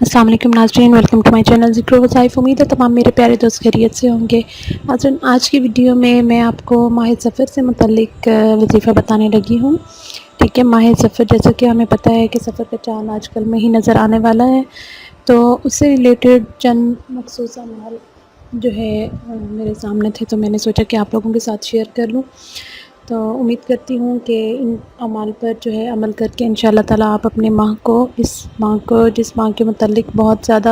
अस्सलाम वालेकुम नाज़रीन, वेलकम टू माय चैनल ज़िक्र वज़ाइफ़। उम्मीद है तमाम मेरे प्यारे दोस्त खैरियत से होंगे। नाज़रीन, आज की वीडियो में मैं आपको माह सफ़र से मुतल्लिक वजीफ़ा बताने लगी हूँ। ठीक है, माह सफ़र जैसा कि हमें पता है कि सफ़र का चाँद आजकल में ही नज़र आने वाला है, तो उससे रिलेटेड चंद मखसूस अमाल जो है मेरे सामने थे, तो मैंने सोचा कि आप लोगों के साथ शेयर कर लूँ। तो उम्मीद करती हूँ कि इन अमाल पर जो है अमल करके इंशाअल्लाह ताला आप अपने इस माह को जिस माह के मुतल्लिक बहुत ज़्यादा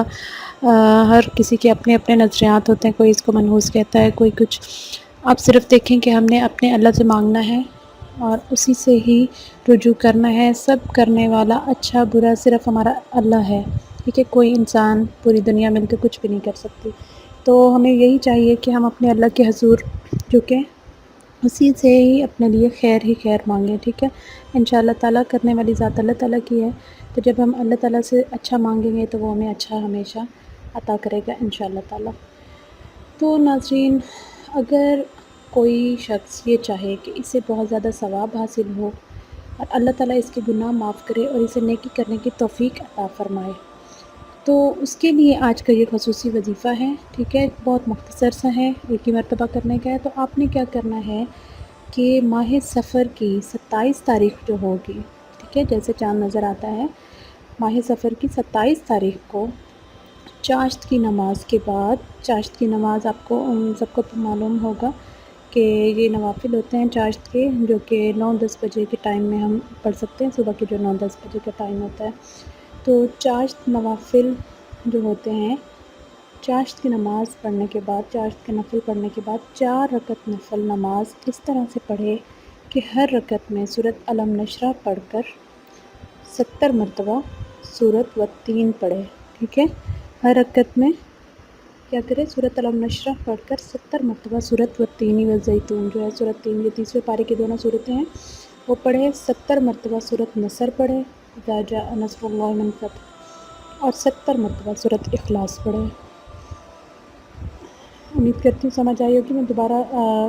हर किसी के अपने अपने नज़रियात होते हैं, कोई इसको मनहूस कहता है, कोई कुछ। आप सिर्फ़ देखें कि हमने अपने अल्लाह से मांगना है और उसी से ही रुजू करना है। सब करने वाला अच्छा बुरा सिर्फ़ हमारा अल्लाह है, ठीक है। कोई इंसान पूरी दुनिया मिलकर कुछ भी नहीं कर सकती। तो हमें यही चाहिए कि हम अपने अल्लाह के हुज़ूर झुकें, उसी से ही अपने लिए खैर ही खैर मांगें, ठीक है। इंशाअल्लाह ताला करने वाली ज़ात अल्लाह ताला की है, तो जब हम अल्लाह ताला से अच्छा मांगेंगे तो वो हमें अच्छा हमेशा अता करेगा इंशाअल्लाह ताला। तो नाज़रीन, अगर कोई शख्स ये चाहे कि इसे बहुत ज़्यादा सवाब हासिल हो और अल्लाह ताला इसके गुनाह माफ़ करे और इसे नेकी करने की तौफ़ीक अता फ़रमाए, तो उसके लिए आज का ये ख़ुसूसी वजीफ़ा है, ठीक है। बहुत मुख्तसर सा है, एक ही मरतबा करने का है। तो आपने क्या करना है कि माह सफ़र की 27 तारीख़ जो होगी, ठीक है, जैसे चाँद नज़र आता है, माह सफ़र की 27 तारीख़ को चाश्त की नमाज़ के बाद, चाश्त की नमाज़ आपको सबको मालूम होगा कि ये नवाफ़िल होते हैं चाश्त के, जो कि 9-10 बजे के टाइम में हम पढ़ सकते हैं, सुबह के जो 9-10 बजे का टाइम होता है। तो चाश्त नवाफ़िल जो होते हैं, चाश्त की नमाज़ पढ़ने के बाद, चाश्त के नफ़िल पढ़ने के बाद 4 रकत नफ़िल नमाज़ इस तरह से पढ़े कि हर रकत में सूरत अलम नशरा पढ़कर 70 मरतबा सूरत वत्तीन पढ़े, ठीक है। हर रकत में क्या करें, सूरत अलम नशरा पढ़कर 70 मरतबा सूरत वत्तीनी व ज़ैतून जो है सूरत 3, ये तीसरे पारे की दोनों सूरतें हैं, वो पढ़े। 70 मरतबा सूरत नसर पढ़े, इज़ा जाअ नस्रुल्लाहि वल फ़त्ह, और 70 मरतबा सूरत इखलास पढ़े। उम्मीद करती हूँ समझ आई होगी। मैं दोबारा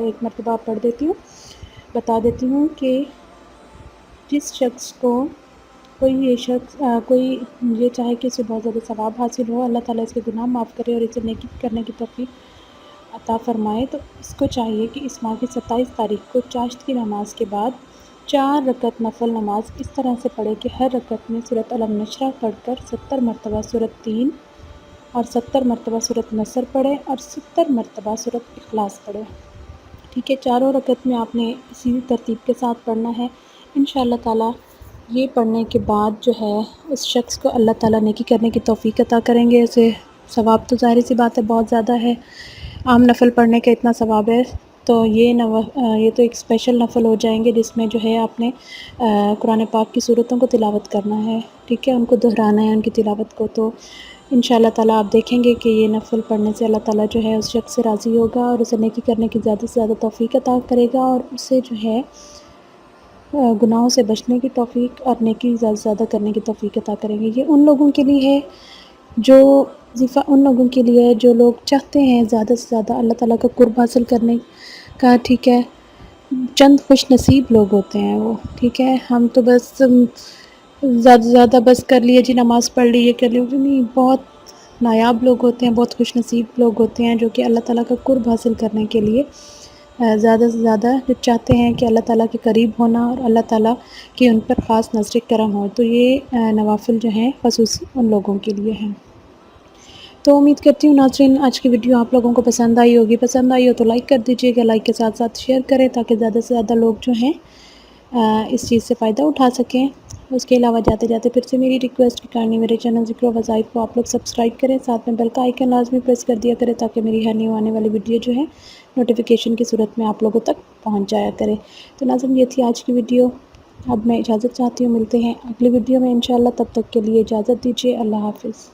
एक मरतबा पढ़ देती हूँ, बता देती हूँ कि जिस शख्स को कोई ये चाहे कि इसे बहुत ज़्यादा सवाब हासिल हो, अल्लाह ताला इसके गुनाह माफ़ करे और इसे नेकी करने की तौफ़ीक अता फ़रमाए, तो इसको चाहिए कि इस माह की 27 तारीख़ को चाश्त की नमाज़ के बाद 4 रकत नफ़िल नमाज़ इस तरह से पढ़े कि हर रकत में सूरत अलम नशरा पढ़कर 70 मरतबा सूरत 3 और 70 मरतबा सूरत नसर पढ़े और 70 मरतबा सूरत इखलास पढ़े, ठीक है। चारों रकत में आपने इसी तरतीब के साथ पढ़ना है। इंशाअल्लाह ताला ये पढ़ने के बाद जो है उस शख्स को अल्लाह ताला नेकी करने की तौफ़ीक अता करेंगे। उसे सवाब तो ज़ाहिर सी बात है बहुत ज़्यादा है, आम नफ़ल पढ़ने का इतना सवाब है, तो ये तो एक स्पेशल नफ़ल हो जाएंगे जिसमें जो है आपने कुरान पाक की सूरतों को तिलावत करना है, ठीक है, उनको दोहराना है उनकी तिलावत को। तो इंशाअल्लाह ताला आप देखेंगे कि ये नफ़ल पढ़ने से अल्लाह ताला जो है उस शख्स से राज़ी होगा और उसे नेकी करने की ज़्यादा से ज़्यादा तौफ़ीक अता करेगा और उसे जो है गुनाहों से बचने की तौफ़ीक और नेकी ज़्यादा से ज़्यादा करने की तौफ़ीक अता करेंगे। ये उन लोगों के लिए है जो वज़ीफ़ा उन लोगों के लिए है जो लोग चाहते हैं ज़्यादा से ज़्यादा अल्लाह ताला का क़ुर्ब हासिल करने का, ठीक है। चंद खुश नसीब लोग होते हैं वो, ठीक है। हम तो बस ज़्यादा से ज़्यादा बस कर लिए जी, नमाज़ पढ़ ली, ये कर ली, नहीं, बहुत नायाब लोग होते हैं, बहुत खुश नसीब लोग होते हैं जो कि अल्लाह ताला का क़ुर्ब हासिल करने के लिए ज़्यादा से ज़्यादा जो चाहते हैं कि अल्लाह ताला के करीब होना और अल्लाह ताला की उन पर ख़ास नज़र करम हो। तो ये नवाफ़िल जो हैं ख़ुसूसी उन लोगों के लिए हैं। तो उम्मीद करती हूँ नाज़रीन आज की वीडियो आप लोगों को पसंद आई होगी। पसंद आई हो तो लाइक कर दीजिएगा, लाइक के साथ साथ शेयर करें ताकि ज़्यादा से ज़्यादा लोग जो हैं इस चीज़ से फ़ायदा उठा सकें। उसके अलावा जाते जाते फिर से मेरी रिक्वेस्ट करनी, मेरे चैनल ज़िक्र वज़ाइफ़ को आप लोग सब्सक्राइब करें, साथ में बेल का आइकन लाज़मी प्रेस कर दिया करें ताकि मेरी हर न्यू आने वाली वीडियो जो है नोटिफिकेशन की सूरत में आप लोगों तक पहुंच जाया करे। तो नाज़रीन ये थी आज की वीडियो, अब मैं इजाज़त चाहती हूँ, मिलते हैं अगली वीडियो में इंशाअल्लाह, तब तक के लिए इजाज़त दीजिए, अल्लाह हाफ़िज़।